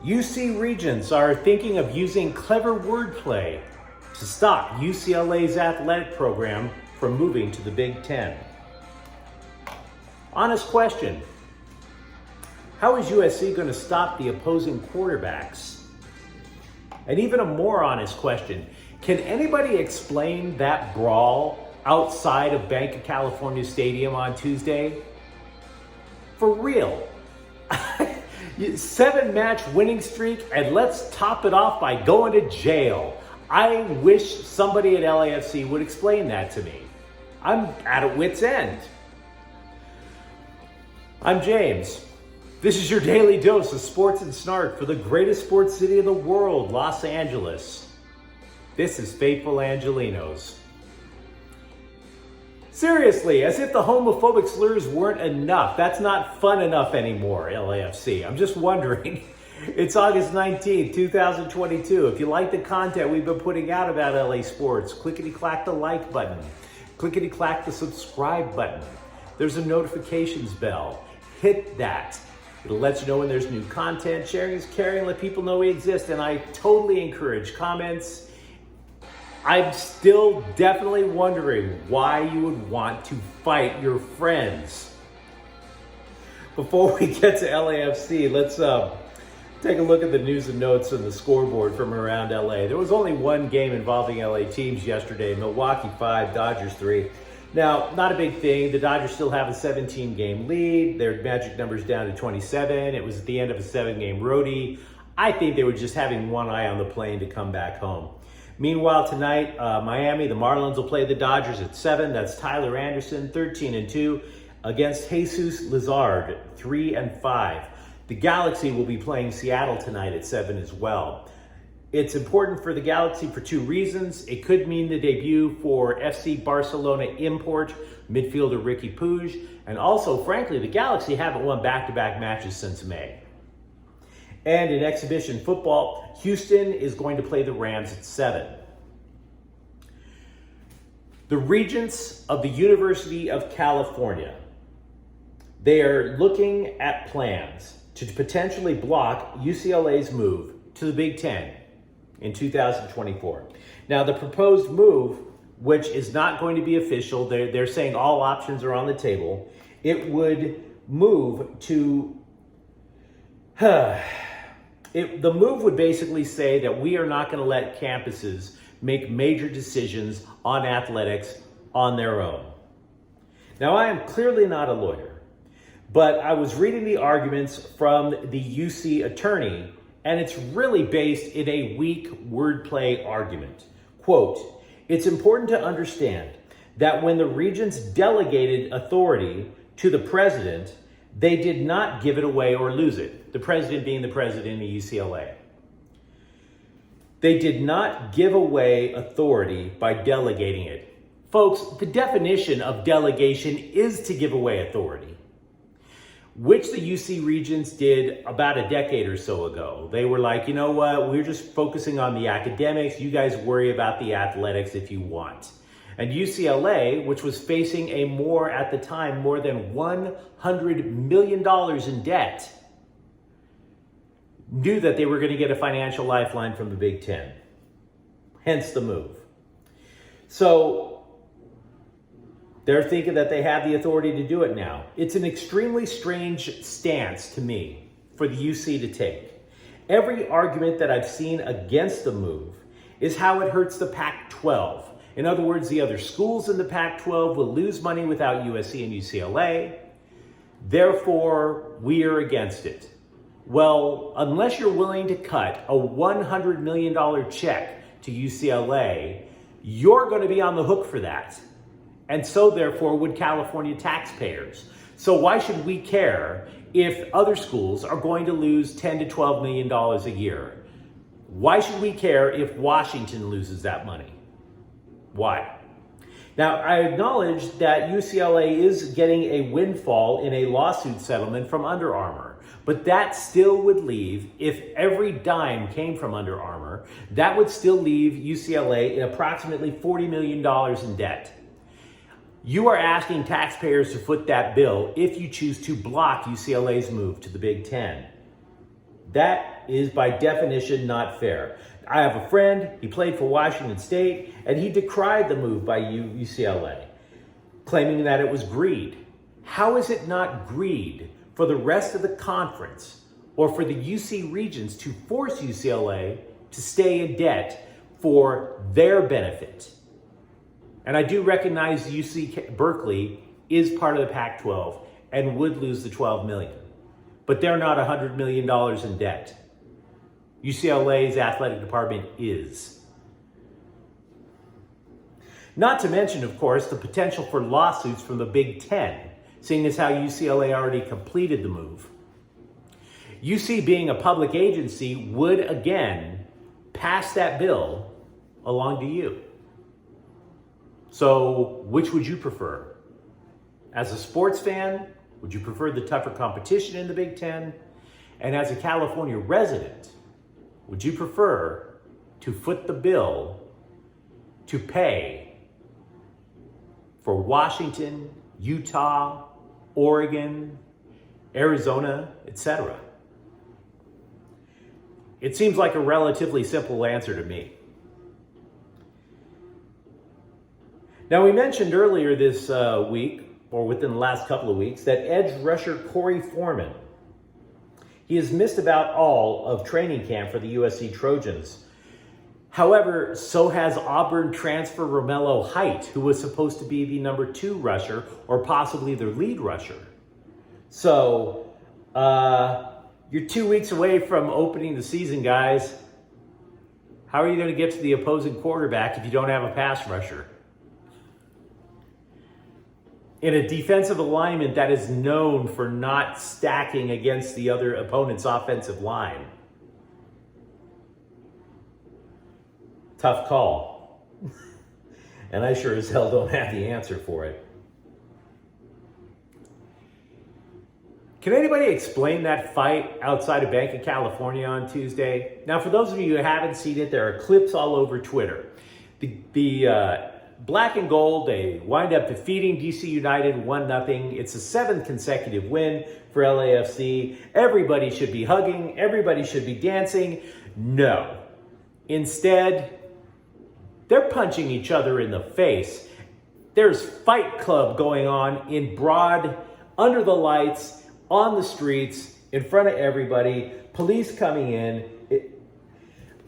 UC regents are thinking of using clever wordplay to stop UCLA's athletic program from moving to the Big Ten. Honest question. How is USC going to stop the opposing quarterbacks? And even a more honest question. Can anybody explain that brawl outside of Bank of California Stadium on Tuesday? For real. 7-match winning streak, and let's top it off by going to jail. I wish somebody at LAFC would explain that to me. I'm at a wit's end. I'm James. This is your daily dose of sports and snark for the greatest sports city in the world, Los Angeles. This is Faithful Angelenos. Seriously, as if the homophobic slurs weren't enough. That's not fun enough anymore, LAFC. I'm just wondering. It's August 19th, 2022. If you like the content we've been putting out about LA sports, clickety-clack the like button. Clickety-clack the subscribe button. There's a notifications bell. Hit that. It'll let you know when there's new content. Sharing is caring. Let people know we exist. And I totally encourage comments. I'm still definitely wondering why you would want to fight your friends. Before we get to LAFC, let's take a look at the news and notes on the scoreboard from around LA. There was only one game involving LA teams yesterday. Milwaukee 5, Dodgers 3. Now, not a big thing. The Dodgers still have a 17-game lead. Their magic number's down to 27. It was at the end of a 7-game roadie. I think they were just having one eye on the plane to come back home. Meanwhile, tonight, Miami, the Marlins will play the Dodgers at 7. That's Tyler Anderson, 13-2, against Jesus Lizard, 3-5. The Galaxy will be playing Seattle tonight at 7 as well. It's important for the Galaxy for two reasons. It could mean the debut for FC Barcelona import midfielder Ricky Puig. And also, frankly, the Galaxy haven't won back-to-back matches since May. And in exhibition football, Houston is going to play the Rams at 7. The regents of the University of California, they are looking at plans to potentially block UCLA's move to the Big Ten in 2024. Now, the proposed move, which is not going to be official, they're saying all options are on the table. It would move to... The move would basically say that we are not going to let campuses make major decisions on athletics on their own. Now, I am clearly not a lawyer, but I was reading the arguments from the UC attorney, and it's really based in a weak wordplay argument. Quote, "It's important to understand that when the regents delegated authority to the president, they did not give it away or lose it." The president being the president of UCLA. They did not give away authority by delegating it. Folks, the definition of delegation is to give away authority, which the UC regents did about a decade or so ago. They were like, you know what, we're just focusing on the academics. You guys worry about the athletics if you want. And UCLA, which was facing at the time, more than $100 million in debt, knew that they were going to get a financial lifeline from the Big Ten. Hence the move. So they're thinking that they have the authority to do it now. It's an extremely strange stance to me for the UC to take. Every argument that I've seen against the move is how it hurts the Pac-12. In other words, the other schools in the Pac-12 will lose money without USC and UCLA. Therefore, we are against it. Well, unless you're willing to cut a $100 million check to UCLA, you're going to be on the hook for that. And so, therefore, would California taxpayers. So why should we care if other schools are going to lose $10 to $12 million a year? Why should we care if Washington loses that money? Why? Now, I acknowledge that UCLA is getting a windfall in a lawsuit settlement from Under Armour. But that still would leave, if every dime came from Under Armour, that would still leave UCLA in approximately $40 million in debt. You are asking taxpayers to foot that bill if you choose to block UCLA's move to the Big Ten. That is by definition not fair. I have a friend, he played for Washington State, and he decried the move by UCLA, claiming that it was greed. How is it not greed for the rest of the conference or for the UC regents to force UCLA to stay in debt for their benefit? And I do recognize UC Berkeley is part of the Pac-12 and would lose the $12 million. But they're not $100 million in debt. UCLA's athletic department is. Not to mention, of course, the potential for lawsuits from the Big Ten, seeing as how UCLA already completed the move. UC, being a public agency, would again pass that bill along to you. So, which would you prefer? As a sports fan, would you prefer the tougher competition in the Big Ten? And as a California resident, would you prefer to foot the bill to pay for Washington, Utah, Oregon, Arizona, etc.? It seems like a relatively simple answer to me. Now, we mentioned earlier this week, or within the last couple of weeks, that edge rusher Corey Foreman, he has missed about all of training camp for the USC Trojans. However, so has Auburn transfer Romello Height, who was supposed to be the number 2 rusher or possibly their lead rusher. So, you're 2 weeks away from opening the season, guys. How are you going to get to the opposing quarterback if you don't have a pass rusher? In a defensive alignment that is known for not stacking against the other opponent's offensive line. Tough call. And I sure as hell don't have the answer for it. Can anybody explain that fight outside of Bank of California on Tuesday? Now, for those of you who haven't seen it, there are clips all over Twitter. The Black and Gold, they wind up defeating DC United 1-0. It's a 7th consecutive win for LAFC. Everybody should be hugging. Everybody should be dancing. No. Instead, they're punching each other in the face. There's Fight Club going on in broad, under the lights, on the streets, in front of everybody. Police coming in.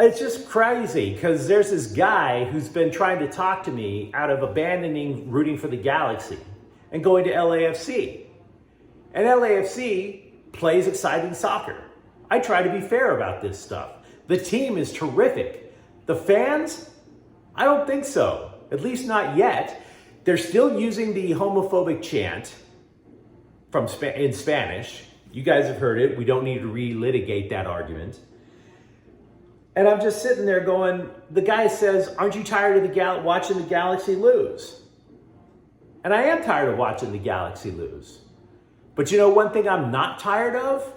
It's just crazy because there's this guy who's been trying to talk to me out of abandoning rooting for the Galaxy and going to LAFC. And LAFC plays exciting soccer. I try to be fair about this stuff. The team is terrific. The fans? I don't think so. At least not yet. They're still using the homophobic chant in Spanish. You guys have heard it. We don't need to relitigate that argument. And I'm just sitting there going, the guy says, aren't you tired of watching the Galaxy lose? And I am tired of watching the Galaxy lose. But you know one thing I'm not tired of?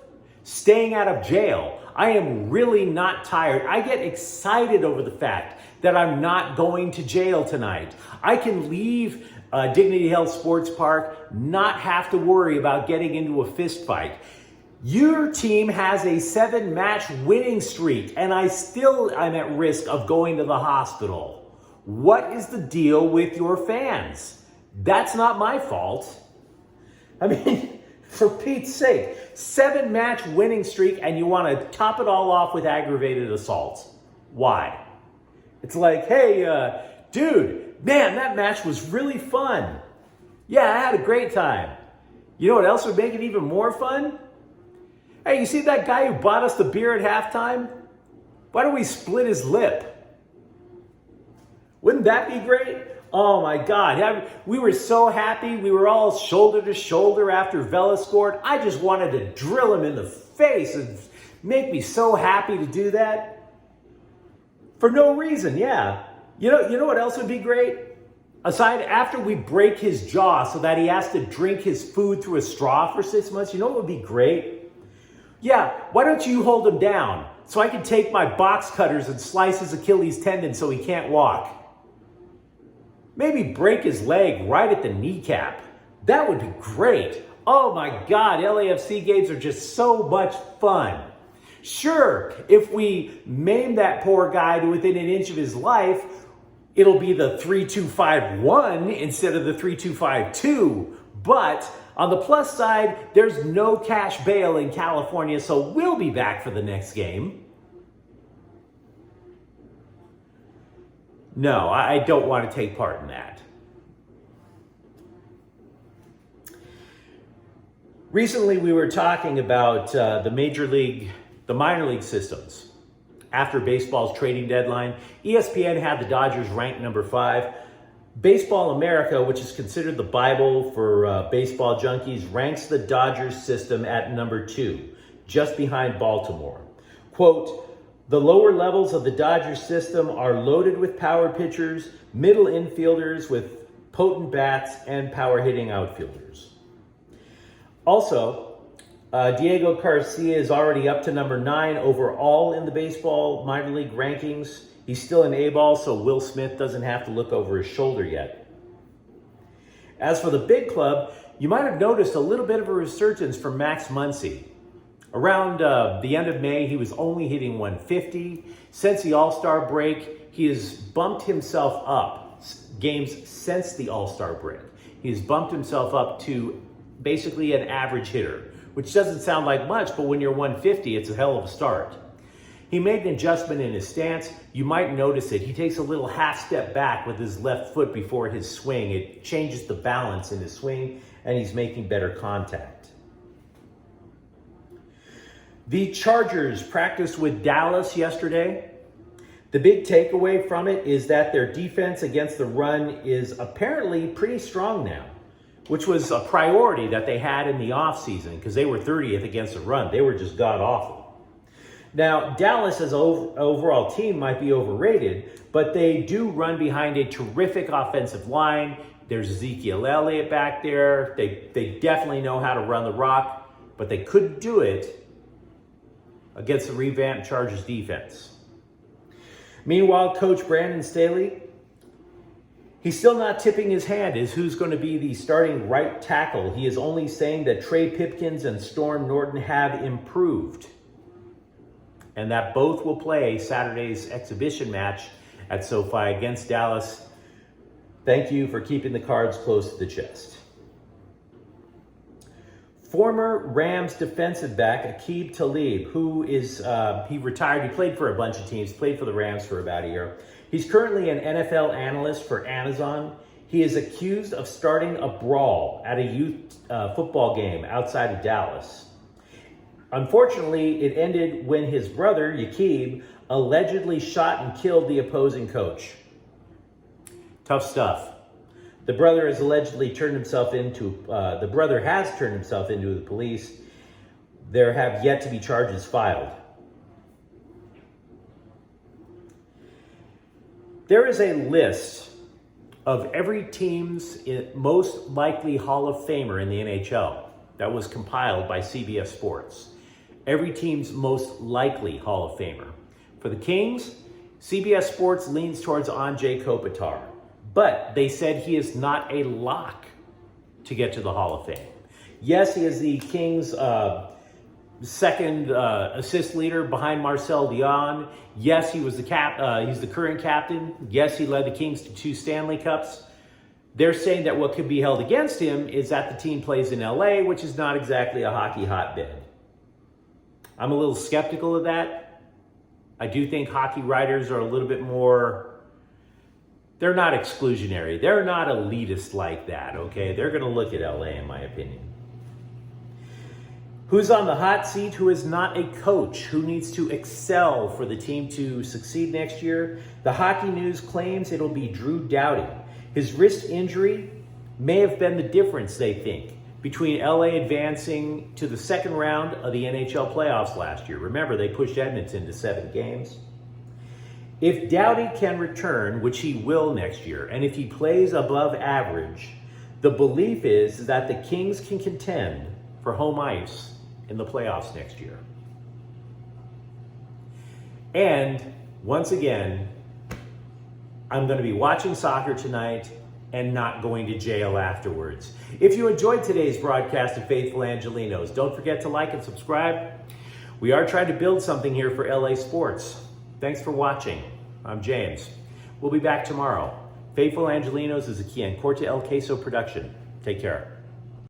Staying out of jail. I am really not tired. I get excited over the fact that I'm not going to jail tonight. I can leave Dignity Health Sports Park, not have to worry about getting into a fist fight. Your team has a 7-match winning streak, and I'm at risk of going to the hospital. What is the deal with your fans? That's not my fault. I mean, for Pete's sake, 7-match winning streak, and you want to top it all off with aggravated assault. Why? It's like, hey, dude, man, that match was really fun. Yeah, I had a great time. You know what else would make it even more fun? Hey, you see that guy who bought us the beer at halftime? Why don't we split his lip? Wouldn't that be great? Oh my God, we were so happy. We were all shoulder to shoulder after Vela scored. I just wanted to drill him in the face and make me so happy to do that. For no reason, yeah. You know what else would be great? Aside, after we break his jaw so that he has to drink his food through a straw for 6 months, you know what would be great? Yeah, why don't you hold him down so I can take my box cutters and slice his Achilles tendon so he can't walk? Maybe break his leg right at the kneecap. That would be great. Oh my God, LAFC games are just so much fun. Sure, if we maim that poor guy to within an inch of his life, it'll be the 3-2-5-1 instead of the 3-2-5-2. But on the plus side, there's no cash bail in California, so we'll be back for the next game. No, I don't want to take part in that. Recently, we were talking about the minor league systems. After baseball's trading deadline, ESPN had the Dodgers ranked number 5. Baseball America, which is considered the Bible for baseball junkies, ranks the Dodgers system at number 2, just behind Baltimore. Quote, the lower levels of the Dodgers system are loaded with power pitchers, middle infielders with potent bats, and power-hitting outfielders. Also, Diego Garcia is already up to number 9 overall in the baseball minor league rankings. He's still an A-ball, so Will Smith doesn't have to look over his shoulder yet. As for the big club, you might have noticed a little bit of a resurgence from Max Muncy. Around the end of May, he was only hitting 150. Since the All-Star break, he has bumped himself up. Games since the All-Star break, he has bumped himself up to basically an average hitter, which doesn't sound like much, but when you're 150, it's a hell of a start. He made an adjustment in his stance. You might notice it. He takes a little half step back with his left foot before his swing. It changes the balance in his swing, and he's making better contact. The Chargers practiced with Dallas yesterday. The big takeaway from it is that their defense against the run is apparently pretty strong now, which was a priority that they had in the offseason because they were 30th against the run. They were just god-awful. Now, Dallas as an overall team might be overrated, but they do run behind a terrific offensive line. There's Ezekiel Elliott back there. They definitely know how to run the rock, but they couldn't do it against the revamped Chargers defense. Meanwhile, Coach Brandon Staley, he's still not tipping his hand as who's going to be the starting right tackle. He is only saying that Trey Pipkins and Storm Norton have improved, and that both will play Saturday's exhibition match at SoFi against Dallas. Thank you for keeping the cards close to the chest. Former Rams defensive back Aqib Talib, who is, he retired, he played for a bunch of teams, played for the Rams for about a year. He's currently an NFL analyst for Amazon. He is accused of starting a brawl at a youth football game outside of Dallas. Unfortunately, it ended when his brother, Aqib, allegedly shot and killed the opposing coach. Tough stuff. The brother has allegedly turned himself into, the police. There have yet to be charges filed. There is a list of every team's most likely Hall of Famer in the NHL that was compiled by CBS Sports. Every team's most likely Hall of Famer. For the Kings, CBS Sports leans towards Anze Kopitar, but they said he is not a lock to get to the Hall of Fame. Yes, he is the Kings' second assist leader behind Marcel Dion. Yes, he was he's the current captain. Yes, he led the Kings to 2 Stanley Cups. They're saying that what could be held against him is that the team plays in LA, which is not exactly a hockey hotbed. I'm a little skeptical of that. I do think hockey writers are a little bit more, they're not exclusionary. They're not elitist like that, okay? They're going to look at LA, in my opinion. Who's on the hot seat? Who is not a coach? Who needs to excel for the team to succeed next year? The Hockey News claims it'll be Drew Doughty. His wrist injury may have been the difference, they think, between LA advancing to the second round of the NHL playoffs last year. Remember, they pushed Edmonton to 7 games. If Doughty can return, which he will next year, and if he plays above average, the belief is that the Kings can contend for home ice in the playoffs next year. And once again, I'm going to be watching soccer tonight and not going to jail afterwards. If you enjoyed today's broadcast of Faithful Angelenos, don't forget to like and subscribe. We are trying to build something here for LA sports. Thanks for watching. I'm James. We'll be back tomorrow. Faithful Angelenos is a Corte El Queso production. Take care.